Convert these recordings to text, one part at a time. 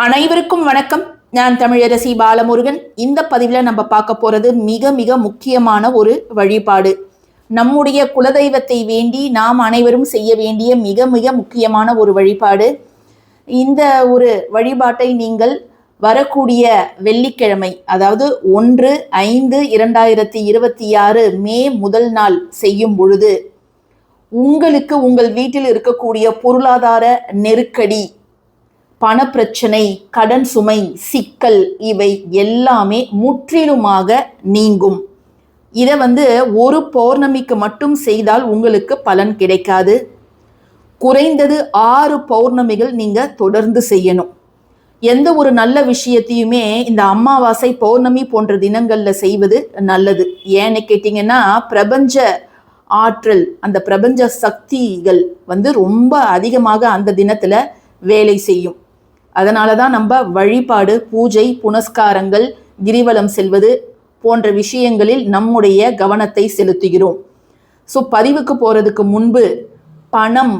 அனைவருக்கும் வணக்கம். நான் தமிழரசி பாலமுருகன். இந்த பதிவில் நம்ம பார்க்க போகிறது மிக மிக முக்கியமான ஒரு வழிபாடு. நம்முடைய குலதெய்வத்தை வேண்டி நாம் அனைவரும் செய்ய வேண்டிய மிக மிக முக்கியமான ஒரு வழிபாடு. இந்த ஒரு வழிபாட்டை நீங்கள் வரக்கூடிய வெள்ளிக்கிழமை, அதாவது 1/5/2026 மே முதல் நாள் செய்யும் பொழுது உங்களுக்கு உங்கள் வீட்டில் இருக்கக்கூடிய பொருளாதார நெருக்கடி, பணப்பிரச்சனை, கடன் சுமை, சிக்கல் இவை எல்லாமே முற்றிலுமாக நீங்கும். இதை ஒரு பௌர்ணமிக்கு மட்டும் செய்தால் உங்களுக்கு பலன் கிடைக்காது. குறைந்தது 6 பௌர்ணமிகள் நீங்க தொடர்ந்து செய்யணும். எந்த ஒரு நல்ல விஷயத்தையுமே இந்த அமாவாசை, பௌர்ணமி போன்ற தினங்கள்ல செய்வது நல்லது. ஏன்னு கேட்டீங்கன்னா, பிரபஞ்ச ஆற்றல், அந்த பிரபஞ்ச சக்திகள் ரொம்ப அதிகமாக அந்த தினத்துல வேலை செய்யும். அதனால தான் நம்ம வழிபாடு, பூஜை, புனஸ்காரங்கள், கிரிவலம் செல்வது போன்ற விஷயங்களில் நம்முடைய கவனத்தை செலுத்துகிறோம். ஸோ பதிவுக்கு போகிறதுக்கு முன்பு பணம்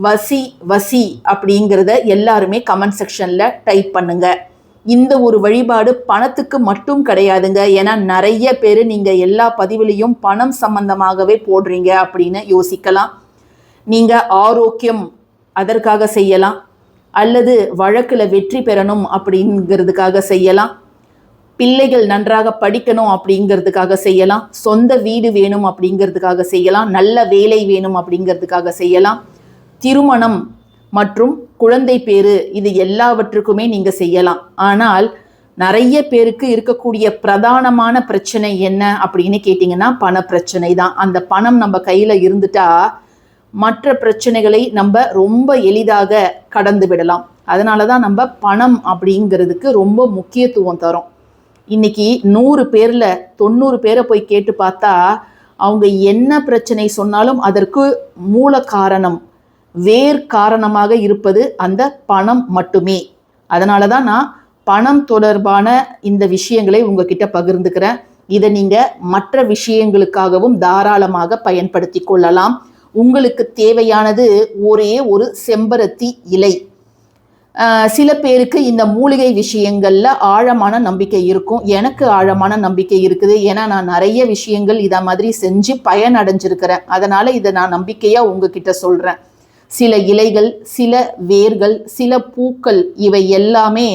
வசி வசி அப்படிங்கிறத எல்லாருமே கமெண்ட் செக்ஷனில் டைப் பண்ணுங்க. இந்த ஒரு வழிபாடு பணத்துக்கு மட்டும் கிடையாதுங்க. ஏன்னா நிறைய பேர் நீங்கள் எல்லா பதிவுலையும் பணம் சம்பந்தமாகவே போடுறீங்க அப்படின்னு யோசிக்கலாம். நீங்கள் ஆரோக்கியம் அதற்காக செய்யலாம், அல்லது வழக்கில் வெற்றி பெறணும் அப்படிங்கிறதுக்காக செய்யலாம், பிள்ளைகள் நன்றாக படிக்கணும் அப்படிங்கிறதுக்காக செய்யலாம், சொந்த வீடு வேணும் அப்படிங்கிறதுக்காக செய்யலாம், நல்ல வேலை வேணும் அப்படிங்கிறதுக்காக செய்யலாம், திருமணம் மற்றும் குழந்தை பேரு, இது எல்லாவற்றுக்குமே நீங்கள் செய்யலாம். ஆனால் நிறைய பேருக்கு இருக்கக்கூடிய பிரதானமான பிரச்சனை என்ன அப்படின்னு கேட்டிங்கன்னா, பண பிரச்சனை தான். அந்த பணம் நம்ம கையில் இருந்துட்டா மற்ற பிரச்சனைகளை நம்ம ரொம்ப எளிதாக கடந்து விடலாம். அதனால தான் நம்ம பணம் அப்படிங்கிறதுக்கு ரொம்ப முக்கியத்துவம் தரோம். இன்னைக்கு 100 பேரில் 90 பேரை போய் கேட்டு பார்த்தா அவங்க என்ன பிரச்சனை சொன்னாலும் அதற்கு மூல காரணம், வேர் காரணமாக இருப்பது அந்த பணம் மட்டுமே. அதனால தான் நான் பணம் தொடர்பான இந்த விஷயங்களை உங்ககிட்ட பகிர்ந்துக்கிறேன். இதை நீங்கள் மற்ற விஷயங்களுக்காகவும் தாராளமாக பயன்படுத்தி கொள்ளலாம். உங்களுக்கு தேவையானது ஒரே ஒரு செம்பருத்தி இலை. சில பேருக்கு இந்த மூலிகை விஷயங்கள்ல ஆழமான நம்பிக்கை இருக்கும். எனக்கு ஆழமான நம்பிக்கை இருக்குது. ஏன்னா நான் நிறைய விஷயங்கள் இதை மாதிரி செஞ்சு பயன் அடைஞ்சிருக்கிறேன். அதனால இதை நான் நம்பிக்கையா உங்ககிட்ட சொல்றேன். சில இலைகள், சில வேர்கள், சில பூக்கள், இவை எல்லாமே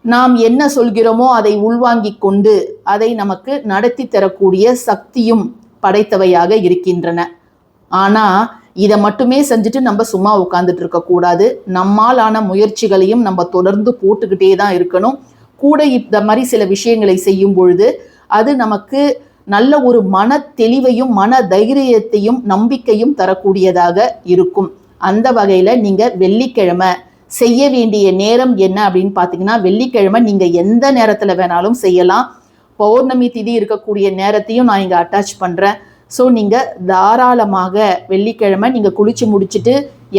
நாம் என்ன சொல்கிறோமோ அதை உள்வாங்கி கொண்டு அதை நமக்கு நடத்தி தரக்கூடிய சக்தியும் படைத்தவையாக இருக்கின்றன. ஆனால் இதை மட்டுமே செஞ்சுட்டு நம்ம சும்மா உட்காந்துட்டு இருக்கக்கூடாது. நம்மால் ஆன முயற்சிகளையும் நம்ம தொடர்ந்து போட்டுக்கிட்டே தான் இருக்கணும். கூட இந்த மாதிரி சில விஷயங்களை செய்யும் பொழுது அது நமக்கு நல்ல ஒரு மன தெளிவையும் மன தைரியத்தையும் நம்பிக்கையும் தரக்கூடியதாக இருக்கும். அந்த வகையில் நீங்கள் வெள்ளிக்கிழமை செய்ய வேண்டிய நேரம் என்ன அப்படின்னு பார்த்தீங்கன்னா, வெள்ளிக்கிழமை நீங்கள் எந்த நேரத்தில் வேணாலும் செய்யலாம். பௌர்ணமி திதி இருக்கக்கூடிய நேரத்தையும் நான் இங்கே அட்டாச் பண்ணுறேன். ஸோ நீங்கள் தாராளமாக வெள்ளிக்கிழமை நீங்கள் குளிச்சு முடிச்சுட்டு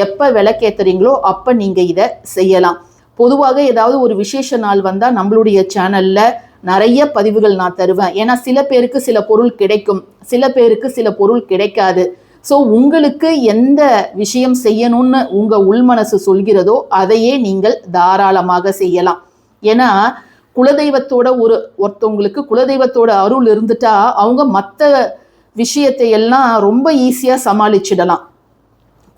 எப்போ விளக்கேற்றுறீங்களோ அப்போ நீங்கள் இதை செய்யலாம். பொதுவாக ஏதாவது ஒரு விசேஷ நாள் வந்தால் நம்மளுடைய சேனலில் நிறைய பதிவுகள் நான் தருவேன். ஏன்னா சில பேருக்கு சில பொருள் கிடைக்கும், சில பேருக்கு சில பொருள் கிடைக்காது. ஸோ உங்களுக்கு எந்த விஷயம் செய்யணும்னு உங்கள் உள்மனசு சொல்கிறதோ அதையே நீங்கள் தாராளமாக செய்யலாம். ஏன்னா குலதெய்வத்தோட ஒருத்தவங்களுக்கு குலதெய்வத்தோட அருள் இருந்துட்டா அவங்க மற்ற விஷயத்தை எல்லாம் ரொம்ப ஈஸியாக சமாளிச்சிடலாம்.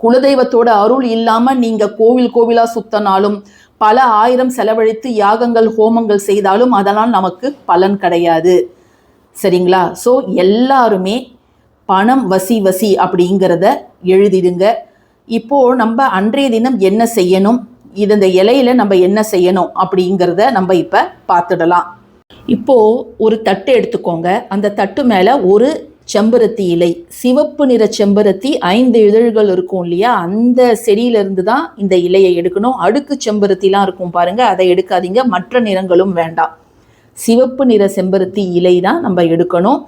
குலதெய்வத்தோட அருள் இல்லாமல் நீங்கள் கோவிலாக சுத்தினாலும், பல ஆயிரம் செலவழித்து யாகங்கள் ஹோமங்கள் செய்தாலும் அதெல்லாம் நமக்கு பலன் கிடையாது. சரிங்களா? ஸோ எல்லாருமே பணம் வசி வசி அப்படிங்கிறத எழுதிடுங்க. இப்போது நம்ம அன்றைய தினம் என்ன செய்யணும், இந்த இலையில நம்ம என்ன செய்யணும் அப்படிங்கிறத நம்ம இப்போ பார்த்துடலாம். இப்போது ஒரு தட்டு எடுத்துக்கோங்க. அந்த தட்டு மேலே ஒரு செம்பருத்தி இலை, சிவப்பு நிற செம்பருத்தி, 5 இதழ்கள் இருக்கும் இல்லையா, அந்த செடியிலிருந்து தான் இந்த இலையை எடுக்கணும். அடுக்கு செம்பருத்திலாம் இருக்கும் பாருங்க, அதை எடுக்காதீங்க. மற்ற நிறங்களும் வேண்டாம். சிவப்பு நிற செம்பருத்தி இலை தான் நம்ம எடுக்கணும்.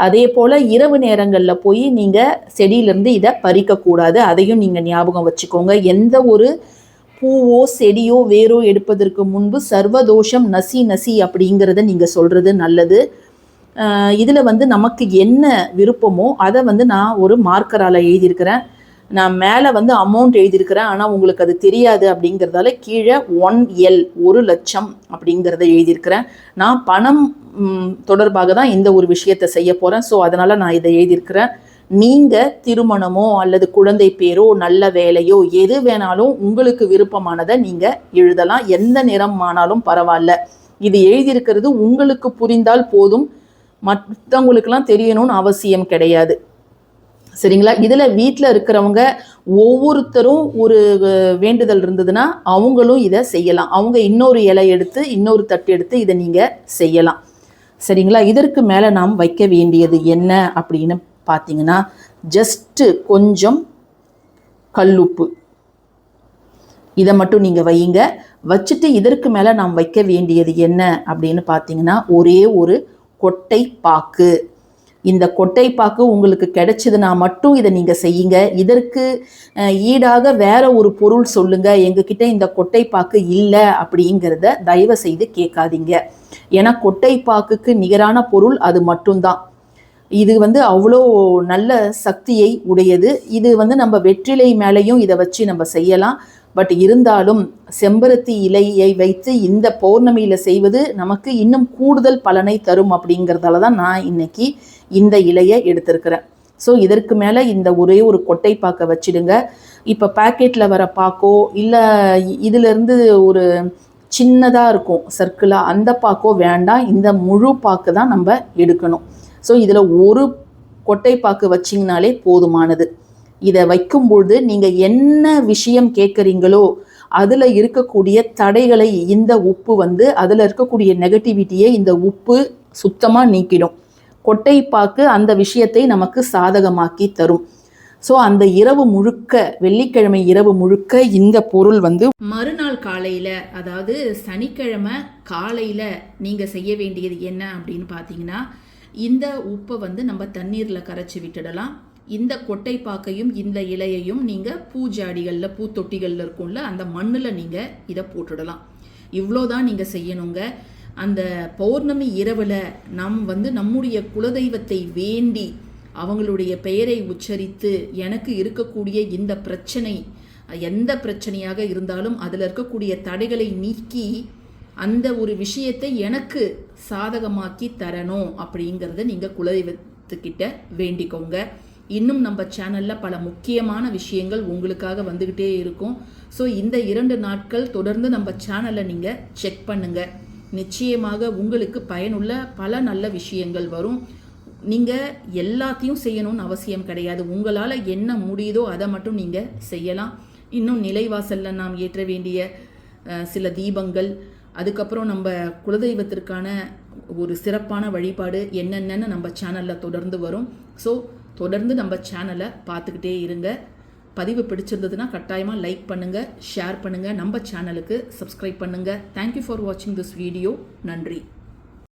அதே போல் இரவு நேரங்களில் போய் நீங்கள் செடியிலேருந்து இதை பறிக்கக்கூடாது. அதையும் நீங்கள் ஞாபகம் வச்சுக்கோங்க. எந்த ஒரு பூவோ செடியோ வேரோ எடுப்பதற்கு முன்பு சர்வதோஷம் நசி நசி அப்படிங்கிறத நீங்கள் சொல்கிறது நல்லது. இதில் நமக்கு என்ன விருப்பமோ அதை நான் ஒரு மார்க்கரால் எழுதியிருக்கிறேன். நான் மேலே வந்து அமௌண்ட் எழுதியிருக்கிறேன், ஆனால் உங்களுக்கு அது தெரியாது அப்படிங்கிறதால கீழே 1L 1,00,000 அப்படிங்கிறத எழுதியிருக்கிறேன். நான் பணம் தொடர்பாக தான் இந்த ஒரு விஷயத்தை செய்ய போகிறேன். ஸோ அதனால் நான் இதை எழுதியிருக்கிறேன். நீங்கள் திருமணமோ அல்லது குழந்தை பேரோ நல்ல வேலையோ எது வேணாலும் உங்களுக்கு விருப்பமானதை நீங்கள் எழுதலாம். எந்த நிறம் ஆனாலும் பரவாயில்ல. இது எழுதியிருக்கிறது உங்களுக்கு புரிந்தால் போதும், மற்றவங்களுக்கெல்லாம் தெரியணும்னு அவசியம் கிடையாது. சரிங்களா? இதில் வீட்டில் இருக்கிறவங்க ஒவ்வொருத்தரும் ஒரு வேண்டுதல் இருந்ததுன்னா அவங்களும் இதை செய்யலாம். அவங்க இன்னொரு இலை எடுத்து இன்னொரு தட்டு எடுத்து இதை நீங்கள் செய்யலாம். சரிங்களா? இதற்கு மேலே நாம் வைக்க வேண்டியது என்ன அப்படின்னு பார்த்தீங்கன்னா, ஜஸ்ட்டு கொஞ்சம் கல்லுப்பு இதை மட்டும் நீங்கள் வையுங்க. வச்சுட்டு இதற்கு மேலே நாம் வைக்க வேண்டியது என்ன அப்படின்னு பார்த்தீங்கன்னா, ஒரே ஒரு கொட்டை பாக்கு. இந்த கொட்டைப்பாக்கு உங்களுக்கு கிடைச்சதுன்னா மட்டும் இதை நீங்கள் செய்யுங்க. இதற்கு ஈடாக வேற ஒரு பொருள் சொல்லுங்கள், எங்ககிட்ட இந்த கொட்டைப்பாக்கு இல்லை அப்படிங்கிறத தயவு செய்து கேட்காதீங்க. ஏன்னா கொட்டைப்பாக்குக்கு நிகரான பொருள் அது மட்டும்தான். இது வந்து அவ்வளோ நல்ல சக்தியை உடையது. இது வந்து நம்ம வெற்றிலை மேலேயும் இதை வச்சு நம்ம செய்யலாம். பட் இருந்தாலும் செம்பருத்தி இலையை வைத்து இந்த பௌர்ணமியில் செய்வது நமக்கு இன்னும் கூடுதல் பலனை தரும் அப்படிங்கிறதால தான் நான் இன்னைக்கு இந்த இலையை எடுத்திருக்கிறேன். ஸோ இதற்கு மேலே இந்த ஒரே ஒரு கொட்டை பாக்கை வச்சிடுங்க. இப்போ பேக்கெட்டில் வர பாக்கோ இல்லை இதிலேருந்து ஒரு சின்னதாக இருக்கும் சர்க்கிளாக, அந்த பாக்கோ வேண்டாம். இந்த முழு பாக்கு தான் நம்ம எடுக்கணும். ஸோ இதில் ஒரு கொட்டை பாக்கு வச்சிங்கனாலே போதுமானது. இதை வைக்கும்பொழுது நீங்கள் என்ன விஷயம் கேட்குறீங்களோ அதில் இருக்கக்கூடிய தடைகளை இந்த உப்பு வந்து அதில் இருக்கக்கூடிய நெகட்டிவிட்டியை இந்த உப்பு சுத்தமாக நீக்கிடும். கொட்டைப்பாக்கு அந்த விஷயத்தை நமக்கு சாதகமாக்கி தரும். ஸோ அந்த இரவு முழுக்க, வெள்ளிக்கிழமை இரவு முழுக்க இந்த பொருள் வந்து மறுநாள் காலையில், அதாவது சனிக்கிழமை காலையில் நீங்கள் செய்ய வேண்டியது என்ன அப்படின்னு பார்த்தீங்கன்னா, இந்த உப்பை வந்து நம்ம தண்ணீரில் கரைச்சி விட்டுடலாம். இந்த கொட்டைப்பாக்கையும் இந்த இலையையும் நீங்கள் பூஜாடிகளில் பூத்தொட்டிகளில் இருக்கும்ல அந்த மண்ணில் நீங்கள் இதை போட்டுடலாம். இவ்வளோதான் நீங்கள் செய்யணுங்க. அந்த பௌர்ணமி இரவில் நாம் வந்து நம்முடைய குலதெய்வத்தை வேண்டி அவங்களுடைய பெயரை உச்சரித்து எனக்கு இருக்கக்கூடிய இந்த பிரச்சனை, எந்த பிரச்சனையாக இருந்தாலும் அதில் இருக்கக்கூடிய தடைகளை நீக்கி அந்த ஒரு விஷயத்தை எனக்கு சாதகமாக்கி தரணும் அப்படிங்கிறத நீங்கள் குலதெய்வத்துக்கிட்ட வேண்டிக்கோங்க. இன்னும் நம்ம சேனலில் பல முக்கியமான விஷயங்கள் உங்களுக்காக வந்துக்கிட்டே இருக்கும். ஸோ இந்த 2 நாட்கள் தொடர்ந்து நம்ம சேனலை நீங்கள் செக் பண்ணுங்கள். நிச்சயமாக உங்களுக்கு பயனுள்ள பல நல்ல விஷயங்கள் வரும். நீங்கள் எல்லாத்தையும் செய்யணும்னு அவசியம் கிடையாது. உங்களால் என்ன முடியுதோ அதை மட்டும் நீங்கள் செய்யலாம். இன்னும் நிலைவாசலில் நாம் ஏற்ற வேண்டிய சில தீபங்கள், அதுக்கப்புறம் நம்ம குலதெய்வத்திற்கான ஒரு சிறப்பான வழிபாடு என்னென்னு நம்ம சேனலில் தொடர்ந்து வரும். ஸோ தொடர்ந்து நம்ம சேனலை பார்த்துக்கிட்டே இருங்க. பதிவு பிடிச்சிருந்ததுன்னா கட்டாயமாக லைக் பண்ணுங்கள், ஷேர் பண்ணுங்கள், நம்ம சேனலுக்கு சப்ஸ்கிரைப் பண்ணுங்கள். தேங்க்யூ ஃபார் வாட்சிங் திஸ் வீடியோ. நன்றி.